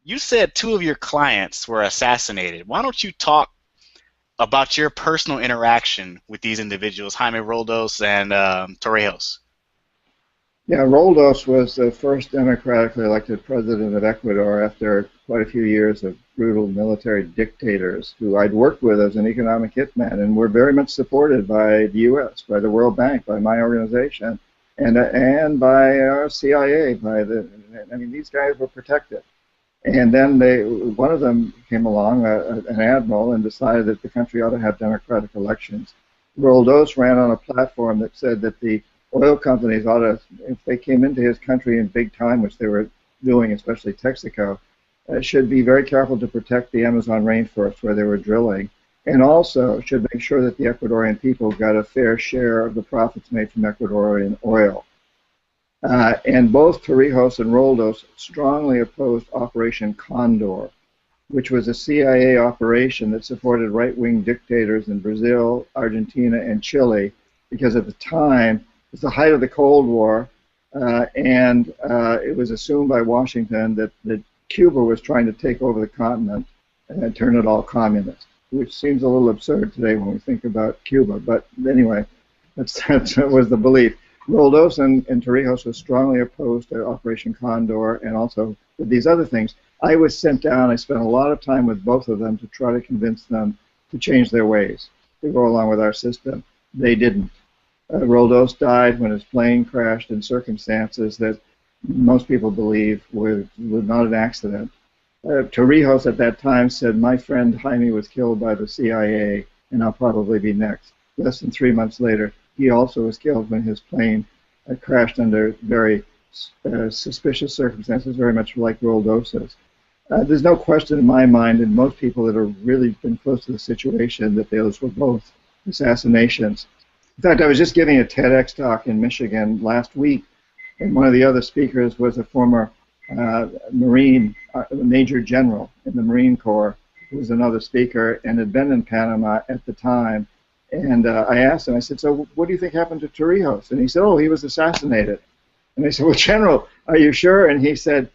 you said two of your clients were assassinated. Why don't you talk about your personal interaction with these individuals, Jaime Roldos and Torrijos? Yeah, Roldos was the first democratically elected president of Ecuador after quite a few years of brutal military dictators who I'd worked with as an economic hitman, and were very much supported by the U.S., by the World Bank, by my organization, and by our CIA. I mean, these guys were protected. And then one of them came along, an admiral, and decided that the country ought to have democratic elections. Roldos ran on a platform that said that the oil companies ought to, if they came into his country in big time, which they were doing, especially Texaco, should be very careful to protect the Amazon rainforest where they were drilling, and also should make sure that the Ecuadorian people got a fair share of the profits made from Ecuadorian oil. And both Torrijos and Roldos strongly opposed Operation Condor, which was a CIA operation that supported right-wing dictators in Brazil, Argentina, and Chile, because at the time, it was the height of the Cold War, and it was assumed by Washington that Cuba was trying to take over the continent and turn it all communist, which seems a little absurd today when we think about Cuba. But anyway, that was the belief. Roldos and Torrijos was strongly opposed to Operation Condor and also with these other things. I was sent down. I spent a lot of time with both of them to try to convince them to change their ways, to go along with our system. They didn't. Roldos died when his plane crashed in circumstances that most people believe were not an accident. Torrijos at that time said, "My friend Jaime was killed by the CIA, and I'll probably be next." Less than 3 months later, he also was killed when his plane crashed under very suspicious circumstances, very much like Roldos's. There's no question in my mind, and most people that have really been close to the situation, that those were both assassinations. In fact, I was just giving a TEDx talk in Michigan last week, and one of the other speakers was a former Marine, Major General in the Marine Corps, who was another speaker and had been in Panama at the time. And I asked him, I said, "So what do you think happened to Torrijos?" And he said, "Oh, he was assassinated." And I said, "Well, General, are you sure?" And he said,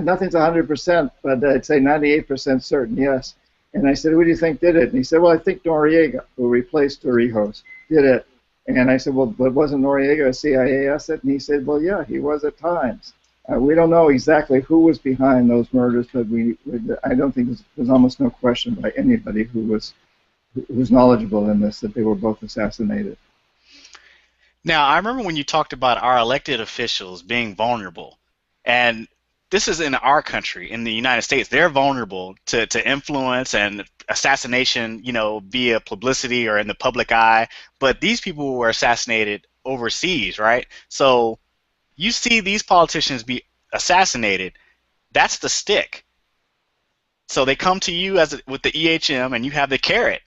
"Nothing's 100%, but I'd say 98% certain, yes." And I said, "Who do you think did it?" And he said, "Well, I think Noriega, who replaced Torrijos, did it." And I said, "Well, but wasn't Noriega a CIA asset?" And he said, "Well, yeah, he was at times." We don't know exactly who was behind those murders, but I don't think there's almost no question by anybody who's knowledgeable in this that they were both assassinated. Now, I remember when you talked about our elected officials being vulnerable, and this is in our country, in the United States. They're vulnerable to influence and assassination, you know, via publicity or in the public eye. But these people were assassinated overseas, right? So you see these politicians be assassinated. That's the stick. So they come to you with the EHM, and you have the carrot.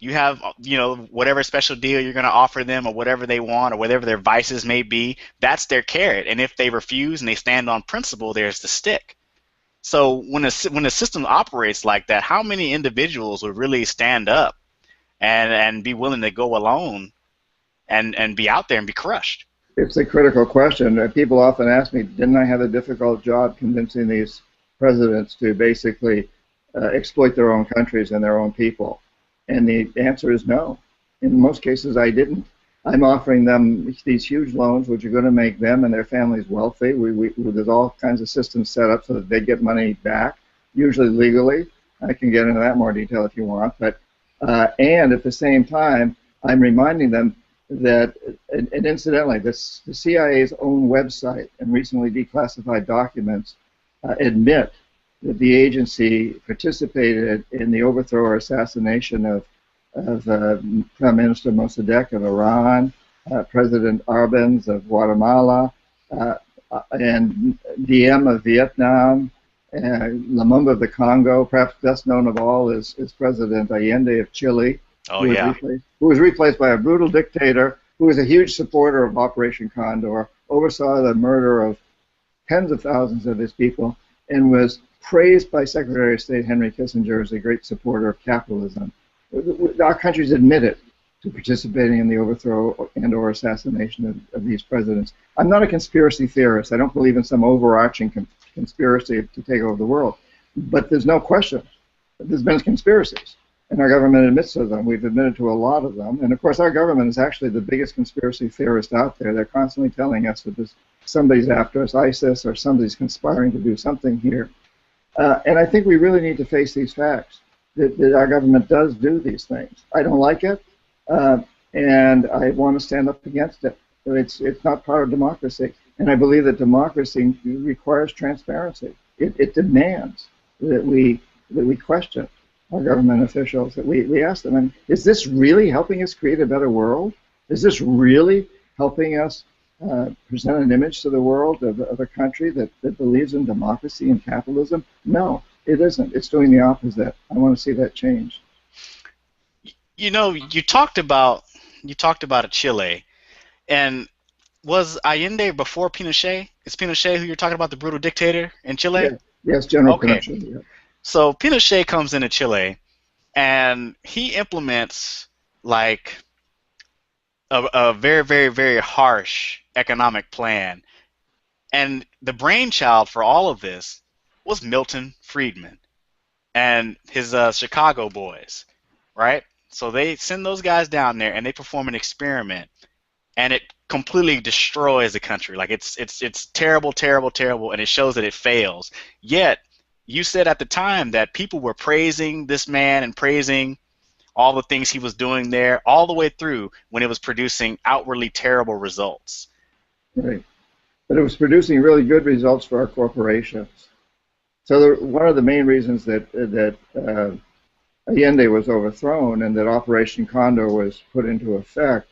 You have, you know, whatever special deal you're going to offer them, or whatever they want, or whatever their vices may be. That's their carrot. And if they refuse and they stand on principle, there's the stick. So when the system operates like that, how many individuals would really stand up and be willing to go alone and be out there and be crushed? It's a critical question. People often ask me, didn't I have a difficult job convincing these presidents to basically exploit their own countries and their own people? And the answer is no. In most cases, I didn't. I'm offering them these huge loans, which are going to make them and their families wealthy. There's all kinds of systems set up so that they get money back, usually legally. I can get into that more detail if you want. But and at the same time, I'm reminding them that, and incidentally, the CIA's own website and recently declassified documents admit that the agency participated in the overthrow or assassination of Prime Minister Mossadegh of Iran, President Arbenz of Guatemala, and Diem of Vietnam, Lumumba of the Congo. Perhaps best known of all is President Allende of Chile, who was replaced by a brutal dictator who was a huge supporter of Operation Condor, oversaw the murder of tens of thousands of his people, and was praised by Secretary of State Henry Kissinger as a great supporter of capitalism. Our country's admitted to participating in the overthrow and or assassination of these presidents. I'm not a conspiracy theorist. I don't believe in some overarching conspiracy to take over the world. But there's no question. There's been conspiracies, and our government admits to them. We've admitted to a lot of them. And of course, our government is actually the biggest conspiracy theorist out there. They're constantly telling us that somebody's after us, ISIS, or somebody's conspiring to do something here. And I think we really need to face these facts, that our government does do these things. I don't like it, and I want to stand up against it. It's not part of democracy. And I believe that democracy requires transparency. It demands that we question our government officials, that we ask them, and is this really helping us create a better world? Is this really helping us present an image to the world of a country that believes in democracy and capitalism? No, it isn't. It's doing the opposite. I want to see that change. You know, you talked about a Chile, and was Allende before Pinochet? Is Pinochet who you're talking about, the brutal dictator in Chile? Yeah. Yes, General Okay. Pinochet. Yeah. So Pinochet comes into Chile, and he implements like a very, very, very harsh economic plan. And the brainchild for all of this was Milton Friedman and his Chicago boys, right? So they send those guys down there, and they perform an experiment, and it completely destroys the country. Like it's terrible, terrible, terrible, and it shows that it fails. Yet you said at the time that people were praising this man and praising all the things he was doing there all the way through when it was producing outwardly terrible results. Right. But it was producing really good results for our corporations. So one of the main reasons that Allende was overthrown and that Operation Condor was put into effect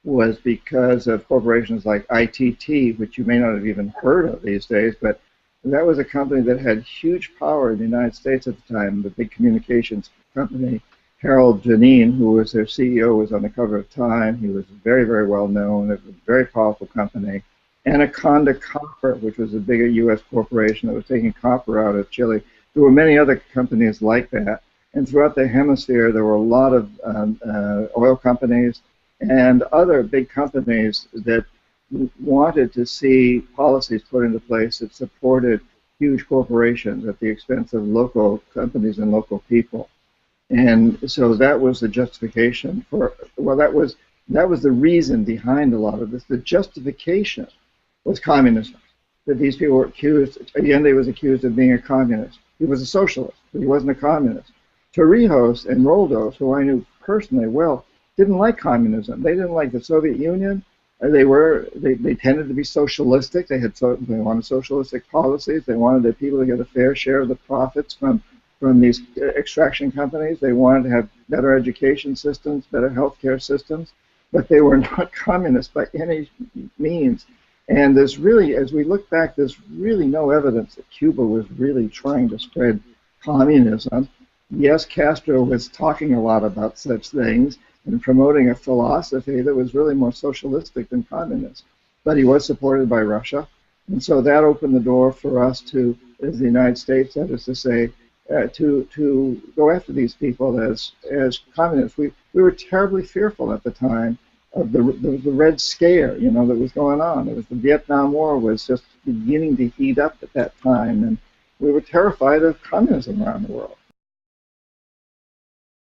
was because of corporations like ITT, which you may not have even heard of these days, but that was a company that had huge power in the United States at the time, the big communications company. Harold Janine, who was their CEO, was on the cover of Time. He was very, very well known. It was a very powerful company. Anaconda Copper, which was a bigger U.S. corporation that was taking copper out of Chile. There were many other companies like that. And throughout the hemisphere, there were a lot of oil companies and other big companies that wanted to see policies put into place that supported huge corporations at the expense of local companies and local people. And so that was the justification for, well, that was the reason behind a lot of this. The justification was communism. That these people were accused, Allende was accused of being a communist. He was a socialist, but he wasn't a communist. Torrijos and Roldos, who I knew personally well, didn't like communism. They didn't like the Soviet Union. They tended to be socialistic. They wanted socialistic policies. They wanted their people to get a fair share of the profits from these extraction companies. They wanted to have better education systems, better healthcare systems, but they were not communist by any means. And there's really, as we look back, there's really no evidence that Cuba was really trying to spread communism. Yes, Castro was talking a lot about such things and promoting a philosophy that was really more socialistic than communist. But he was supported by Russia. And so that opened the door for us to, as the United States, that is to say, to go after these people as communists. We were terribly fearful at the time of the Red Scare, that was going on. It was the Vietnam War was just beginning to heat up at that time, and we were terrified of communism around the world.